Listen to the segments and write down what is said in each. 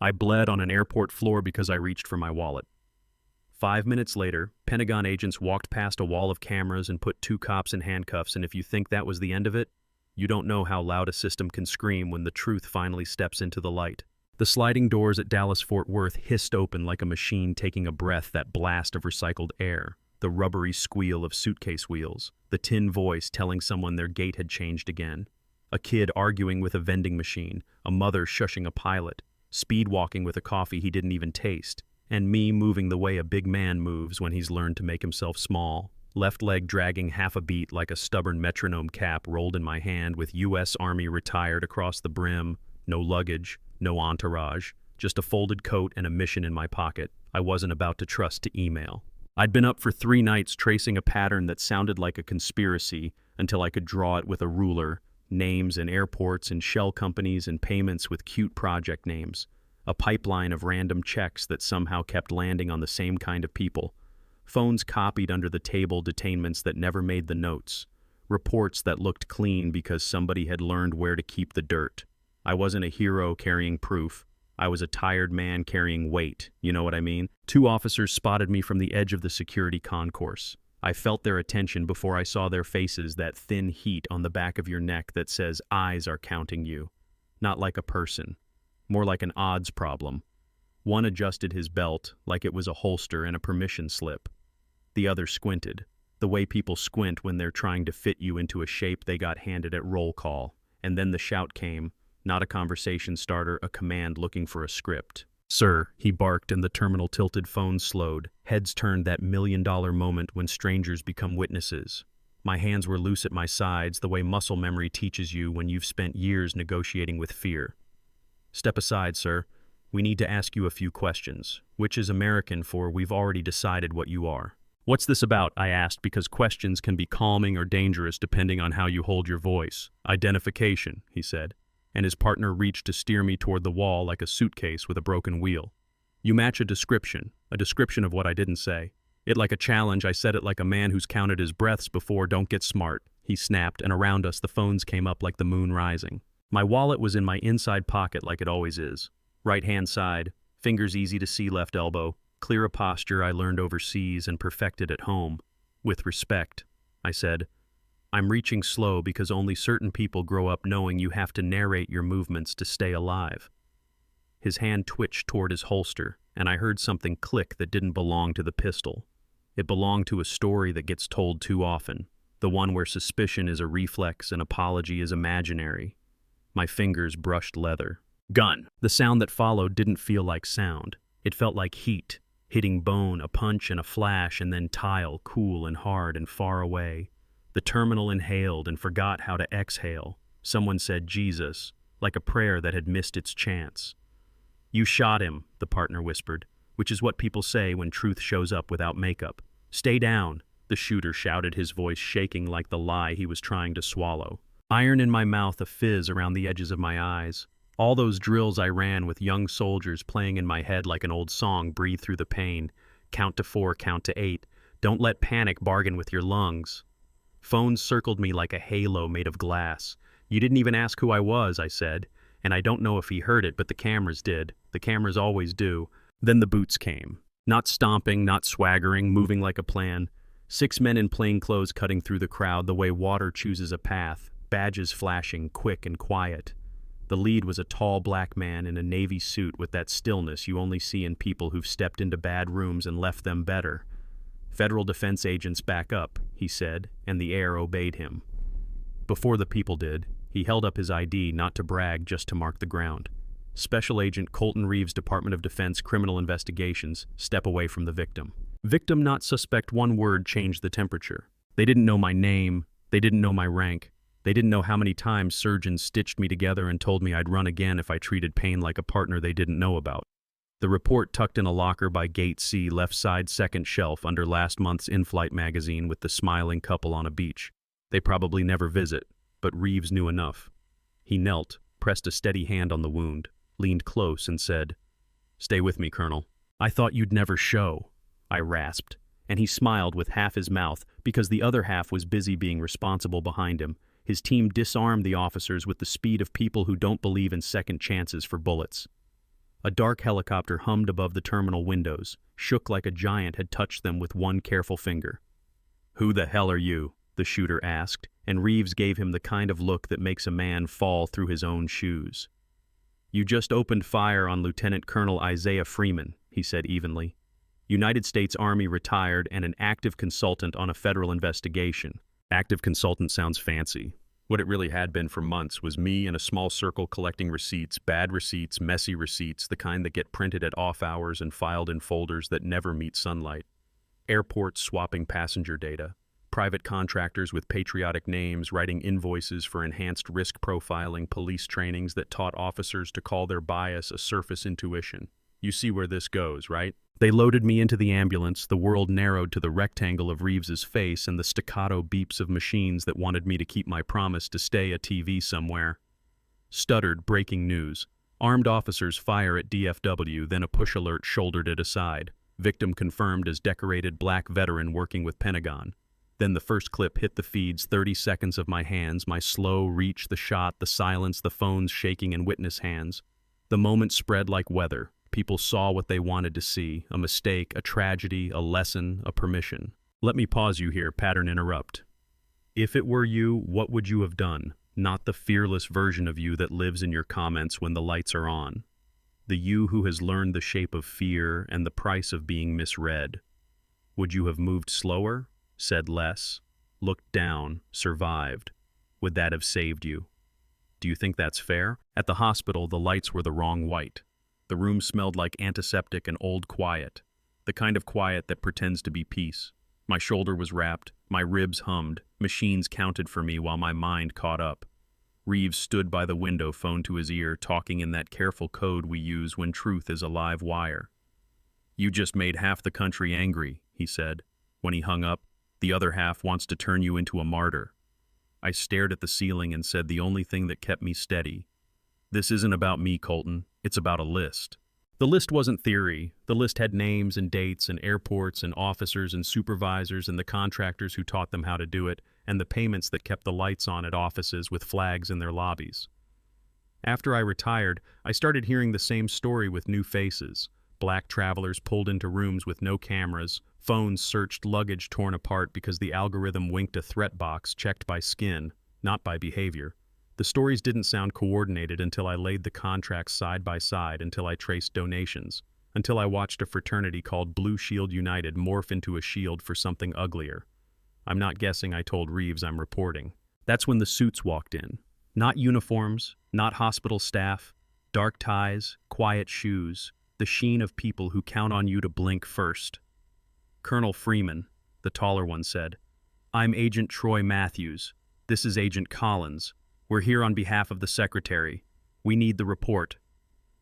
I bled on an airport floor because I reached for my wallet. 5 minutes later, Pentagon agents walked past a wall of cameras and put two cops in handcuffs, and if you think that was the end of it, you don't know how loud a system can scream when the truth finally steps into the light. The sliding doors at Dallas-Fort Worth hissed open like a machine taking a breath, that blast of recycled air, the rubbery squeal of suitcase wheels, the tin voice telling someone their gate had changed again. A kid arguing with a vending machine, a mother shushing a pilot, speed walking with a coffee he didn't even taste, and me moving the way a big man moves when he's learned to make himself small, left leg dragging half a beat like a stubborn metronome cap rolled in my hand with U.S. Army retired across the brim, no luggage, no entourage, just a folded coat and a mission in my pocket I wasn't about to trust to email. I'd been up for 3 nights tracing a pattern that sounded like a conspiracy until I could draw it with a ruler, names and airports and shell companies and payments with cute project names. A pipeline of random checks that somehow kept landing on the same kind of people. Phones copied under the table, detainments that never made the notes. Reports that looked clean because somebody had learned where to keep the dirt. I wasn't a hero carrying proof. I was a tired man carrying weight, you know what I mean? 2 officers spotted me from the edge of the security concourse. I felt their attention before I saw their faces, that thin heat on the back of your neck that says eyes are counting you. Not like a person. More like an odds problem. One adjusted his belt like it was a holster and a permission slip. The other squinted, the way people squint when they're trying to fit you into a shape they got handed at roll call. And then the shout came, not a conversation starter, a command looking for a script. "Sir," he barked, and the terminal tilted, phone slowed. Heads turned, that million-dollar moment when strangers become witnesses. My hands were loose at my sides, the way muscle memory teaches you when you've spent years negotiating with fear. "Step aside, sir. We need to ask you a few questions," which is American for "we've already decided what you are." "What's this about?" I asked, because questions can be calming or dangerous depending on how you hold your voice. "Identification," he said, and his partner reached to steer me toward the wall like a suitcase with a broken wheel. "You match a description of what I didn't say. It like a challenge, I said it like a man who's counted his breaths before. "Don't get smart," he snapped, and around us the phones came up like the moon rising. My wallet was in my inside pocket like it always is. Right-hand side, fingers easy to see, left elbow, clear a posture I learned overseas and perfected at home. "With respect," I said, "I'm reaching slow because only certain people grow up knowing you have to narrate your movements to stay alive." His hand twitched toward his holster, and I heard something click that didn't belong to the pistol. It belonged to a story that gets told too often, the one where suspicion is a reflex and apology is imaginary. My fingers brushed leather. "Gun." The sound that followed didn't feel like sound. It felt like heat, hitting bone, a punch and a flash, and then tile, cool and hard and far away. The terminal inhaled and forgot how to exhale. Someone said Jesus, like a prayer that had missed its chance. "You shot him," the partner whispered, which is what people say when truth shows up without makeup. "Stay down," the shooter shouted, his voice shaking like the lie he was trying to swallow. Iron in my mouth, a fizz around the edges of my eyes. All those drills I ran with young soldiers playing in my head like an old song breathed through the pain. Count to 4, count to 8. Don't let panic bargain with your lungs. Phones circled me like a halo made of glass. "You didn't even ask who I was," I said, and I don't know if he heard it, but the cameras did. The cameras always do. Then the boots came. Not stomping, not swaggering, moving like a plan. 6 men in plain clothes cutting through the crowd the way water chooses a path. Badges flashing, quick and quiet. The lead was a tall black man in a navy suit with that stillness you only see in people who've stepped into bad rooms and left them better. "Federal defense agents back up," he said, and the air obeyed him. Before the people did, he held up his ID, not to brag, just to mark the ground. "Special Agent Colton Reeves, Department of Defense, Criminal Investigations, step away from the victim." Victim, not suspect, one word changed the temperature. They didn't know my name. They didn't know my rank. They didn't know how many times surgeons stitched me together and told me I'd run again if I treated pain like a partner they didn't know about. The report tucked in a locker by Gate C, left side second shelf under last month's in-flight magazine with the smiling couple on a beach. They probably never visit, but Reeves knew enough. He knelt, pressed a steady hand on the wound, leaned close and said, "Stay with me, Colonel." "I thought you'd never show," I rasped, and he smiled with half his mouth because the other half was busy being responsible behind him. His team disarmed the officers with the speed of people who don't believe in second chances for bullets. A dark helicopter hummed above the terminal windows, shook like a giant had touched them with one careful finger. "Who the hell are you?" the shooter asked, and Reeves gave him the kind of look that makes a man fall through his own shoes. "You just opened fire on Lieutenant Colonel Isaiah Freeman," he said evenly. "United States Army retired and an active consultant on a federal investigation." Active consultant sounds fancy. What it really had been for months was me in a small circle collecting receipts, bad receipts, messy receipts, the kind that get printed at off hours and filed in folders that never meet sunlight. Airports swapping passenger data. Private contractors with patriotic names writing invoices for enhanced risk profiling, police trainings that taught officers to call their bias a surface intuition. You see where this goes, right? They loaded me into the ambulance, the world narrowed to the rectangle of Reeves's face and the staccato beeps of machines that wanted me to keep my promise to stay a TV somewhere. Stuttered, breaking news. Armed officers fire at DFW, then a push alert shouldered it aside. Victim confirmed as decorated black veteran working with Pentagon. Then the first clip hit the feeds, 30 seconds of my hands, my slow reach, the shot, the silence, the phones shaking in witness hands. The moment spread like weather. People saw what they wanted to see, a mistake, a tragedy, a lesson, a permission. Let me pause you here, pattern interrupt. If it were you, what would you have done? Not the fearless version of you that lives in your comments when the lights are on. The you who has learned the shape of fear and the price of being misread. Would you have moved slower? Said less? Looked down? Survived? Would that have saved you? Do you think that's fair? At the hospital, the lights were the wrong white. The room smelled like antiseptic and old quiet, the kind of quiet that pretends to be peace. My shoulder was wrapped, my ribs hummed, machines counted for me while my mind caught up. Reeves stood by the window, phone to his ear, talking in that careful code we use when truth is a live wire. "You just made half the country angry," he said. When he hung up, "The other half wants to turn you into a martyr." I stared at the ceiling and said the only thing that kept me steady. "This isn't about me, Colton. It's about a list." The list wasn't theory. The list had names and dates and airports and officers and supervisors and the contractors who taught them how to do it and the payments that kept the lights on at offices with flags in their lobbies. After I retired, I started hearing the same story with new faces. Black travelers pulled into rooms with no cameras, phones searched, luggage torn apart because the algorithm winked a threat box checked by skin, not by behavior. The stories didn't sound coordinated until I laid the contracts side by side, until I traced donations, until I watched a fraternity called Blue Shield United morph into a shield for something uglier. I'm not guessing I told Reeves I'm reporting. That's when the suits walked in. Not uniforms, not hospital staff, dark ties, quiet shoes, the sheen of people who count on you to blink first. "Colonel Freeman," the taller one said. "I'm Agent Troy Matthews. This is Agent Collins. We're here on behalf of the Secretary. We need the report."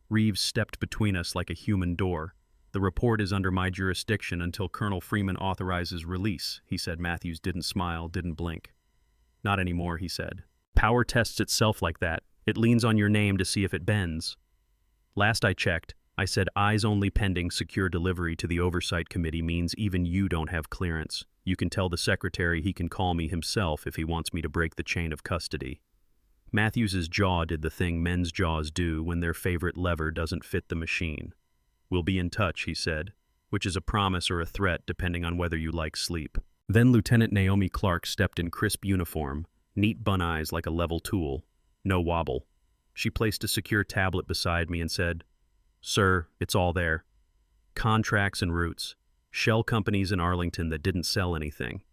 Reeves stepped between us like a human door. "The report is under my jurisdiction until Colonel Freeman authorizes release," he said. Matthews didn't smile, didn't blink. "Not anymore," he said. "Power tests itself like that. It leans on your name to see if it bends." "Last I checked," I said, "eyes only pending secure delivery to the Oversight Committee means even you don't have clearance. You can tell the Secretary he can call me himself if he wants me to break the chain of custody." Matthews's jaw did the thing men's jaws do when their favorite lever doesn't fit the machine. "We'll be in touch," he said, which is a promise or a threat depending on whether you like sleep. Then Lieutenant Naomi Clark stepped in crisp uniform, neat bun eyes like a level tool. No wobble. She placed a secure tablet beside me and said, "Sir, it's all there. Contracts and routes. Shell companies in Arlington that didn't sell anything.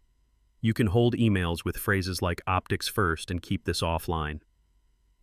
You can hold emails with phrases like optics first and keep this offline.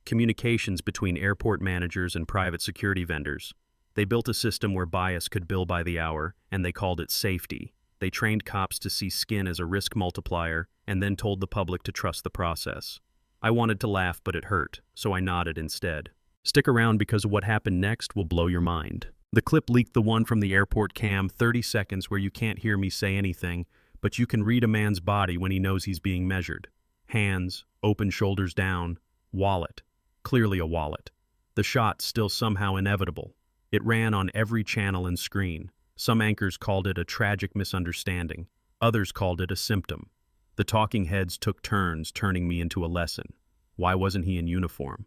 Communications between airport managers and private security vendors. They built a system where bias could bill by the hour, and they called it safety. They trained cops to see skin as a risk multiplier and then told the public to trust the process." I wanted to laugh, but it hurt, so I nodded instead. Stick around because what happened next will blow your mind. The clip leaked, the one from the airport cam, 30 seconds where you can't hear me say anything, but you can read a man's body when he knows he's being measured. Hands, open shoulders down, wallet. Clearly a wallet. The shot still somehow inevitable. It ran on every channel and screen. Some anchors called it a tragic misunderstanding. Others called it a symptom. The talking heads took turns turning me into a lesson. Why wasn't he in uniform?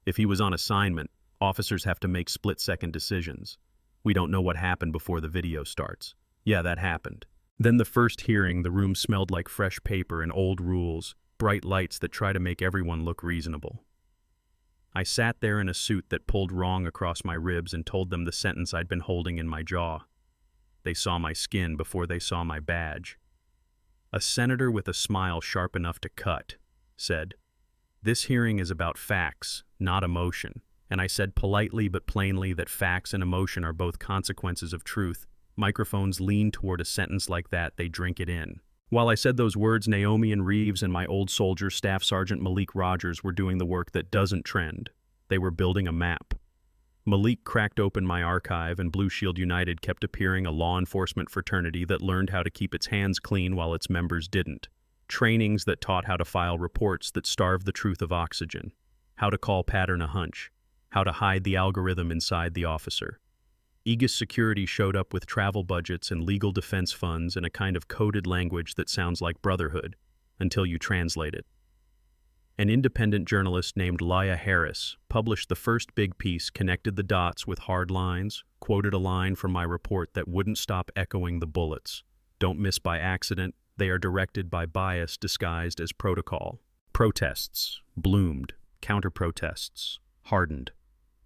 If he was on assignment, Officers have to make split-second decisions. We don't know what happened before the video starts. Yeah, that happened. Then the first hearing, the room smelled like fresh paper and old rules, bright lights that try to make everyone look reasonable. I sat there in a suit that pulled wrong across my ribs and told them the sentence I'd been holding in my jaw. They saw my skin before they saw my badge. A senator with a smile sharp enough to cut said, "This hearing is about facts, not emotion." And I said politely but plainly that facts and emotion are both consequences of truth. Microphones lean toward a sentence like that, they drink it in. While I said those words, Naomi and Reeves and my old soldier, Staff Sergeant Malik Rogers, were doing the work that doesn't trend. They were building a map. Malik cracked open my archive, and Blue Shield United kept appearing, a law enforcement fraternity that learned how to keep its hands clean while its members didn't. Trainings that taught how to file reports that starved the truth of oxygen, how to call pattern a hunch, how to hide the algorithm inside the officer. Aegis Security showed up with travel budgets and legal defense funds and a kind of coded language that sounds like brotherhood, until you translate it. An independent journalist named Laia Harris published the first big piece, connected the dots with hard lines, quoted a line from my report that wouldn't stop echoing the bullets. Don't miss by accident, they are directed by bias disguised as protocol. Protests bloomed, counter-protests hardened.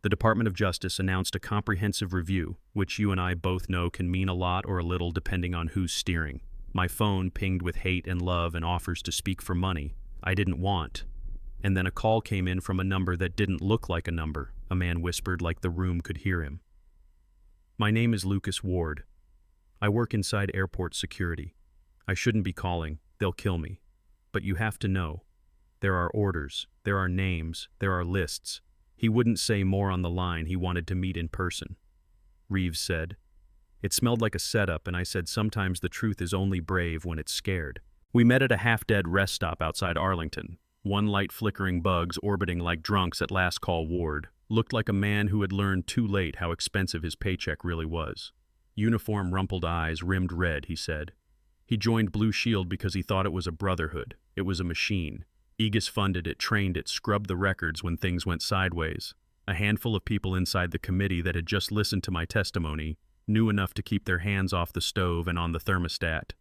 The Department of Justice announced a comprehensive review, which you and I both know can mean a lot or a little depending on who's steering. My phone pinged with hate and love and offers to speak for money I didn't want. And then a call came in from a number that didn't look like a number. A man whispered like the room could hear him. "My name is Lucas Ward. I work inside airport security. I shouldn't be calling, they'll kill me. But you have to know. There are orders, there are names, there are lists." He wouldn't say more on the line, he wanted to meet in person. Reeves said. It smelled like a setup, and I said sometimes the truth is only brave when it's scared. We met at a half-dead rest stop outside Arlington. One light flickering bugs orbiting like drunks at last call Ward. Looked like a man who had learned too late how expensive his paycheck really was. Uniform, rumpled eyes, rimmed red, he said. He joined Blue Shield because he thought it was a brotherhood. It was a machine. Aegis funded it, trained it, scrubbed the records when things went sideways. A handful of people inside the committee that had just listened to my testimony knew enough to keep their hands off the stove and on the thermostat.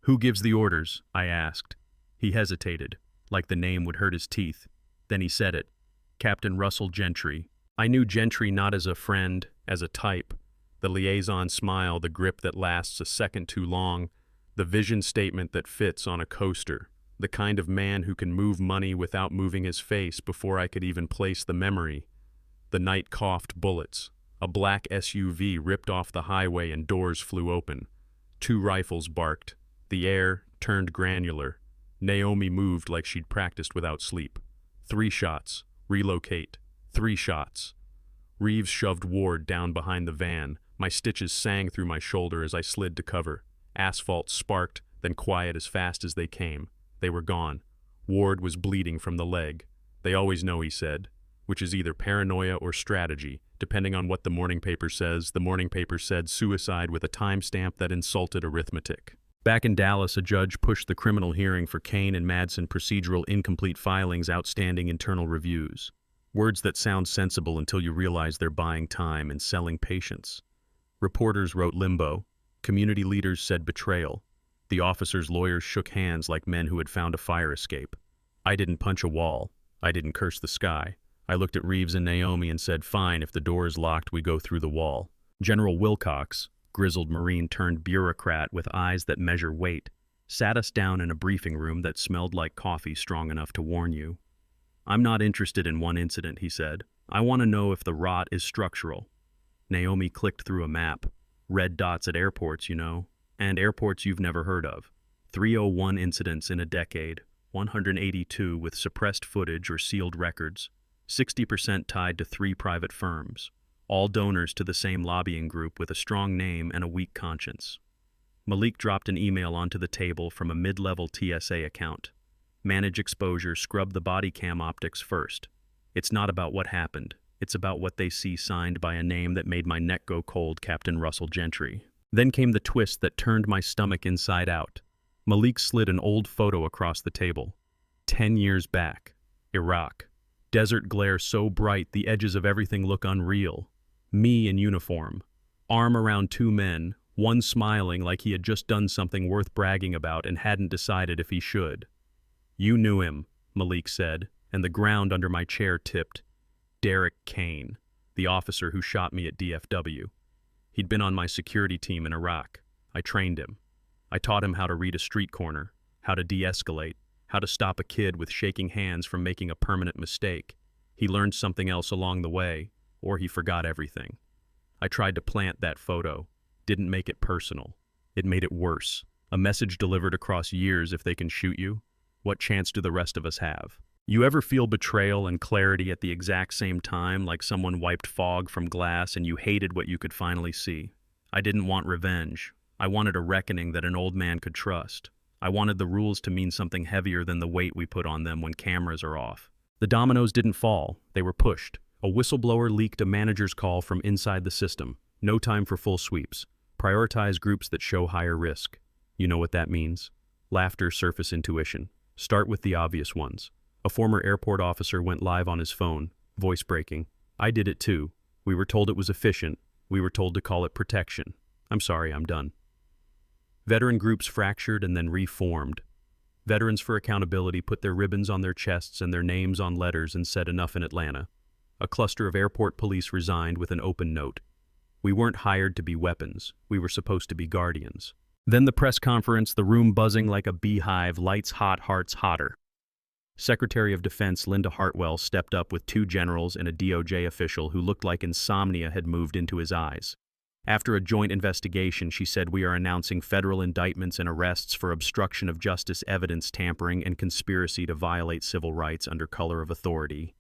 "Who gives the orders?" I asked. He hesitated, like the name would hurt his teeth. Then he said it. Captain Russell Gentry. I knew Gentry not as a friend, as a type. The liaison smile, the grip that lasts a second too long, the vision statement that fits on a coaster. The kind of man who can move money without moving his face before I could even place the memory. The night coughed bullets. A black SUV ripped off the highway and doors flew open. 2 rifles barked. The air turned granular. Naomi moved like she'd practiced without sleep. 3 shots. Relocate. 3 shots. Reeves shoved Ward down behind the van. My stitches sang through my shoulder as I slid to cover. Asphalt sparked, then quiet as fast as they came. They were gone. Ward was bleeding from the leg. They always know, he said, which is either paranoia or strategy, depending on what the morning paper says. The morning paper said suicide with a timestamp that insulted arithmetic. Back in Dallas, a judge pushed the criminal hearing for Kane and Madsen procedural incomplete filings, outstanding internal reviews. Words that sound sensible until you realize they're buying time and selling patience. Reporters wrote limbo. Community leaders said betrayal. The officers' lawyers shook hands like men who had found a fire escape. I didn't punch a wall. I didn't curse the sky. I looked at Reeves and Naomi and said, fine, if the door is locked, we go through the wall. General Wilcox, grizzled Marine turned bureaucrat with eyes that measure weight, sat us down in a briefing room that smelled like coffee strong enough to warn you. I'm not interested in one incident, he said. I want to know if the rot is structural. Naomi clicked through a map. Red dots at airports, you know. And airports you've never heard of. 301 incidents in a decade, 182 with suppressed footage or sealed records, 60% tied to 3 private firms, all donors to the same lobbying group with a strong name and a weak conscience. Malik dropped an email onto the table from a mid-level TSA account. Manage exposure, scrub the body cam optics first. It's not about what happened. It's about what they see signed by a name that made my neck go cold, Captain Russell Gentry. Then came the twist that turned my stomach inside out. Malik slid an old photo across the table. 10 years back. Iraq. Desert glare so bright the edges of everything look unreal. Me in uniform, arm around two men, one smiling like he had just done something worth bragging about and hadn't decided if he should. "You knew him," Malik said, and the ground under my chair tipped. Derek Kane, the officer who shot me at DFW. He'd been on my security team in Iraq. I trained him. I taught him how to read a street corner, how to de-escalate, how to stop a kid with shaking hands from making a permanent mistake. He learned something else along the way, or he forgot everything. I tried to plant that photo. Didn't make it personal. It made it worse. A message delivered across years: if they can shoot you, what chance do the rest of us have? You ever feel betrayal and clarity at the exact same time, like someone wiped fog from glass and you hated what you could finally see? I didn't want revenge. I wanted a reckoning that an old man could trust. I wanted the rules to mean something heavier than the weight we put on them when cameras are off. The dominoes didn't fall. They were pushed. A whistleblower leaked a manager's call from inside the system. No time for full sweeps. Prioritize groups that show higher risk. You know what that means? Laughter, surface intuition. Start with the obvious ones. A former airport officer went live on his phone, voice breaking. I did it too. We were told it was efficient. We were told to call it protection. I'm sorry, I'm done. Veteran groups fractured and then reformed. Veterans for Accountability put their ribbons on their chests and their names on letters and said enough in Atlanta. A cluster of airport police resigned with an open note. We weren't hired to be weapons. We were supposed to be guardians. Then the press conference, the room buzzing like a beehive, lights hot, hearts hotter. Secretary of Defense Linda Hartwell stepped up with two generals and a DOJ official who looked like insomnia had moved into his eyes. After a joint investigation, she said, "We are announcing federal indictments and arrests for obstruction of justice, evidence tampering, and conspiracy to violate civil rights under color of authority.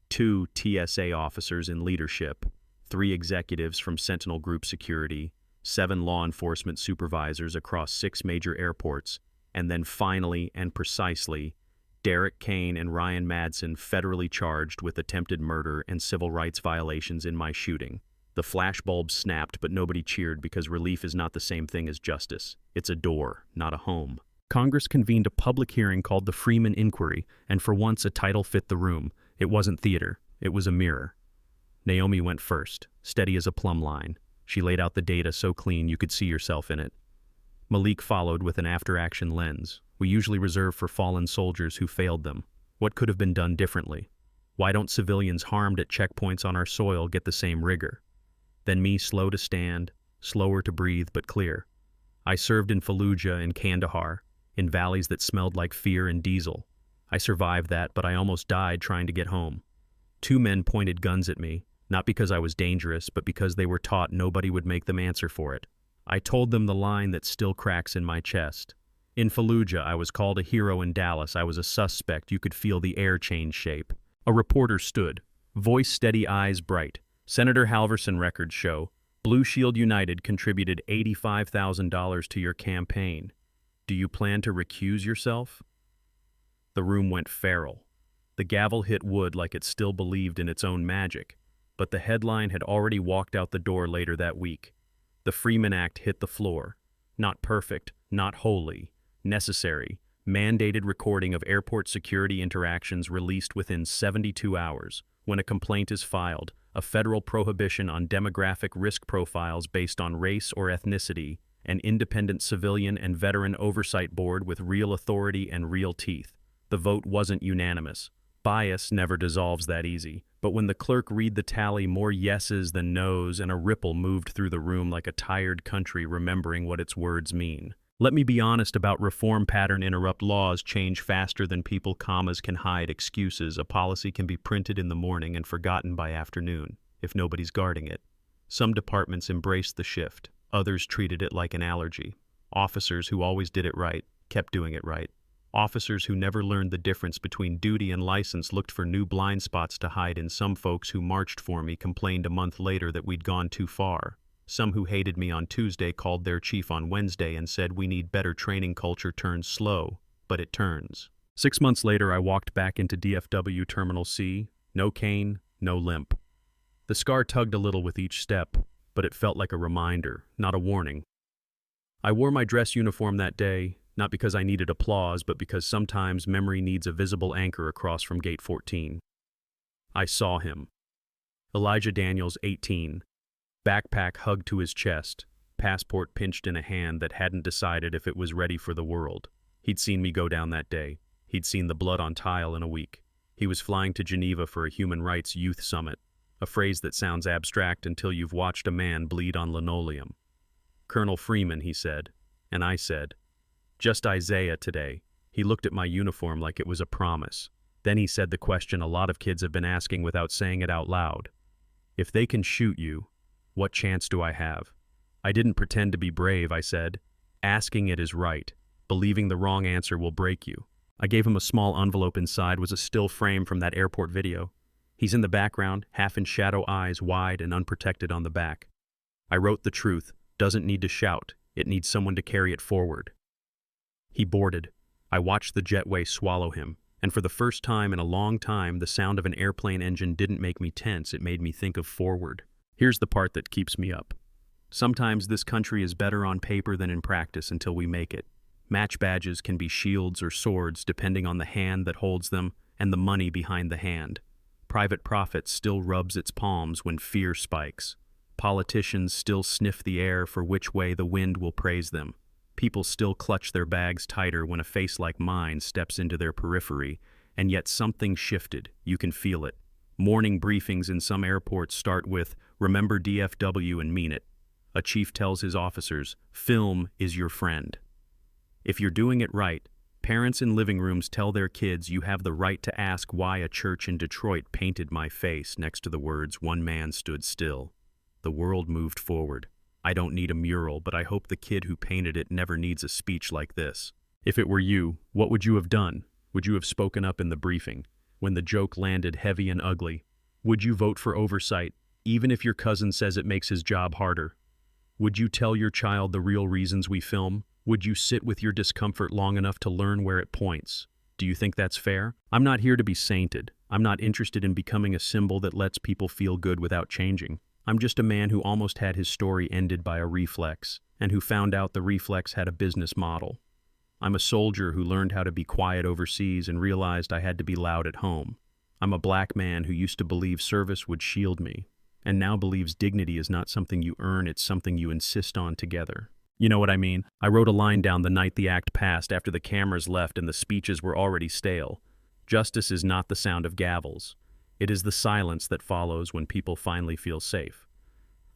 2 TSA officers in leadership, 3 executives from Sentinel Group Security, 7 law enforcement supervisors across 6 major airports, and then finally and precisely, Derek Kane and Ryan Madsen federally charged with attempted murder and civil rights violations in my shooting." The flashbulb snapped, but nobody cheered because relief is not the same thing as justice. It's a door, not a home. Congress convened a public hearing called the Freeman Inquiry, and for once a title fit the room. It wasn't theater. It was a mirror. Naomi went first, steady as a plumb line. She laid out the data so clean you could see yourself in it. Malik followed with an after-action lens. We usually reserve for fallen soldiers who failed them. What could have been done differently? Why don't civilians harmed at checkpoints on our soil get the same rigor? Then me, slow to stand, slower to breathe, but clear. I served in Fallujah and Kandahar, in valleys that smelled like fear and diesel. I survived that, but I almost died trying to get home. 2 men pointed guns at me, not because I was dangerous, but because they were taught nobody would make them answer for it. I told them the line that still cracks in my chest. In Fallujah, I was called a hero. In Dallas, I was a suspect. You could feel the air change shape. A reporter stood, voice steady, eyes bright. Senator Halverson records show, Blue Shield United contributed $85,000 to your campaign. Do you plan to recuse yourself? The room went feral. The gavel hit wood like it still believed in its own magic, but the headline had already walked out the door later that week. The Freeman Act hit the floor. Not perfect, not holy, necessary, mandated recording of airport security interactions released within 72 hours. When a complaint is filed, a federal prohibition on demographic risk profiles based on race or ethnicity, an independent civilian and veteran oversight board with real authority and real teeth. The vote wasn't unanimous. Bias never dissolves that easy, but when the clerk read the tally, more yeses than nos, and a ripple moved through the room like a tired country remembering what its words mean. Let me be honest about reform pattern interrupt laws change faster than people, commas can hide excuses. A policy can be printed in the morning and forgotten by afternoon, if nobody's guarding it. Some departments embraced the shift. Others treated it like an allergy. Officers who always did it right kept doing it right. Officers who never learned the difference between duty and license looked for new blind spots to hide in. Some folks who marched for me complained a month later that we'd gone too far. Some who hated me on Tuesday called their chief on Wednesday and said we need better training. Culture turns slow, but it turns. 6 months later, I walked back into DFW Terminal C. No cane, no limp. The scar tugged a little with each step, but it felt like a reminder, not a warning. I wore my dress uniform that day, not because I needed applause, but because sometimes memory needs a visible anchor across from Gate 14. I saw him. Elijah Daniels, 18. Backpack hugged to his chest, passport pinched in a hand that hadn't decided if it was ready for the world. He'd seen me go down that day. He'd seen the blood on tile in a week. He was flying to Geneva for a human rights youth summit, a phrase that sounds abstract until you've watched a man bleed on linoleum. Colonel Freeman, he said, and I said, just Isaiah today. He looked at my uniform like it was a promise. Then he said the question a lot of kids have been asking without saying it out loud. If they can shoot you, what chance do I have? I didn't pretend to be brave, I said. Asking it is right. Believing the wrong answer will break you. I gave him a small envelope. Inside was a still frame from that airport video. He's in the background, half in shadow, eyes wide and unprotected on the back. I wrote the truth. Doesn't need to shout. It needs someone to carry it forward. He boarded. I watched the jetway swallow him, and for the first time in a long time, the sound of an airplane engine didn't make me tense. It made me think of forward. Here's the part that keeps me up. Sometimes this country is better on paper than in practice until we make it. Match badges can be shields or swords depending on the hand that holds them and the money behind the hand. Private profit still rubs its palms when fear spikes. Politicians still sniff the air for which way the wind will praise them. People still clutch their bags tighter when a face like mine steps into their periphery, and yet something shifted. You can feel it. Morning briefings in some airports start with, "Remember DFW and mean it." A chief tells his officers, "Film is your friend." If you're doing it right, parents in living rooms tell their kids you have the right to ask why a church in Detroit painted my face next to the words, "One man stood still." The world moved forward. I don't need a mural, but I hope the kid who painted it never needs a speech like this. If it were you, what would you have done? Would you have spoken up in the briefing? When the joke landed heavy and ugly, would you vote for oversight, even if your cousin says it makes his job harder? Would you tell your child the real reasons we film? Would you sit with your discomfort long enough to learn where it points? Do you think that's fair? I'm not here to be sainted. I'm not interested in becoming a symbol that lets people feel good without changing. I'm just a man who almost had his story ended by a reflex, and who found out the reflex had a business model. I'm a soldier who learned how to be quiet overseas and realized I had to be loud at home. I'm a black man who used to believe service would shield me, and now believes dignity is not something you earn, it's something you insist on together. You know what I mean? I wrote a line down the night the act passed after the cameras left and the speeches were already stale. Justice is not the sound of gavels. It is the silence that follows when people finally feel safe.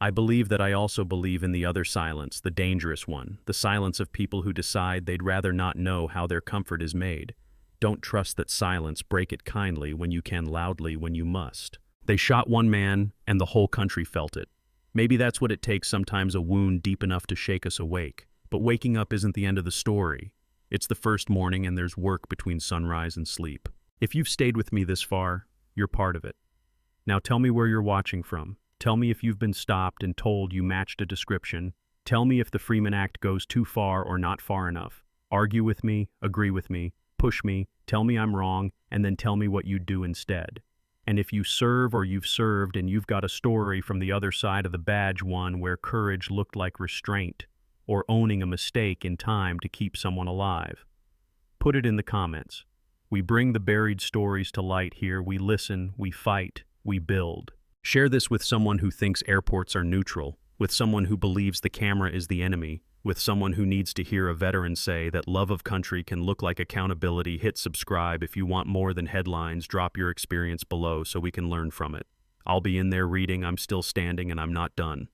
I believe that I also believe in the other silence, the dangerous one, the silence of people who decide they'd rather not know how their comfort is made. Don't trust that silence, break it kindly when you can, loudly when you must. They shot one man and the whole country felt it. Maybe that's what it takes sometimes, a wound deep enough to shake us awake. But waking up isn't the end of the story. It's the first morning and there's work between sunrise and sleep. If you've stayed with me this far, you're part of it. Now tell me where you're watching from. Tell me if you've been stopped and told you matched a description. Tell me if the Freeman Act goes too far or not far enough. Argue with me, agree with me, push me, tell me I'm wrong, and then tell me what you'd do instead. And if you serve or you've served and you've got a story from the other side of the badge, one where courage looked like restraint, or owning a mistake in time to keep someone alive, put it in the comments. We bring the buried stories to light here. We listen, we fight, we build. Share this with someone who thinks airports are neutral, with someone who believes the camera is the enemy, with someone who needs to hear a veteran say that love of country can look like accountability. Hit subscribe if you want more than headlines. Drop your experience below so we can learn from it. I'll be in there reading. I'm still standing and I'm not done.